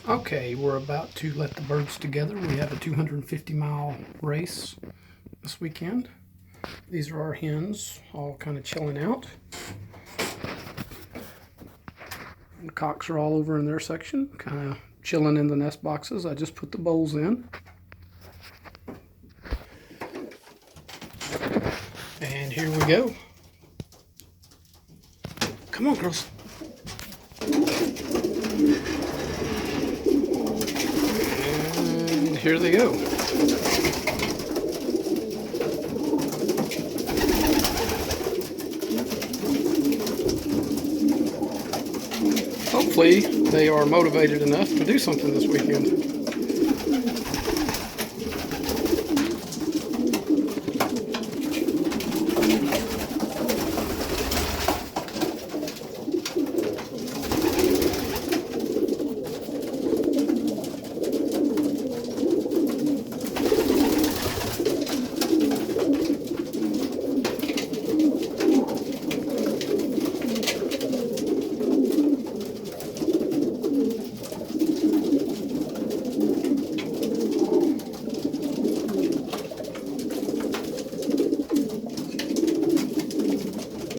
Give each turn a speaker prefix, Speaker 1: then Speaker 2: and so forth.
Speaker 1: Okay, we're about to let the birds together. We have a 250-mile race this weekend. These are our hens, all kind of chilling out. The cocks are all over in their section, kind of chilling in the nest boxes. I just put the bowls in. And here we go. Come on, girls. And here they go. Hopefully they are motivated enough to do something this weekend.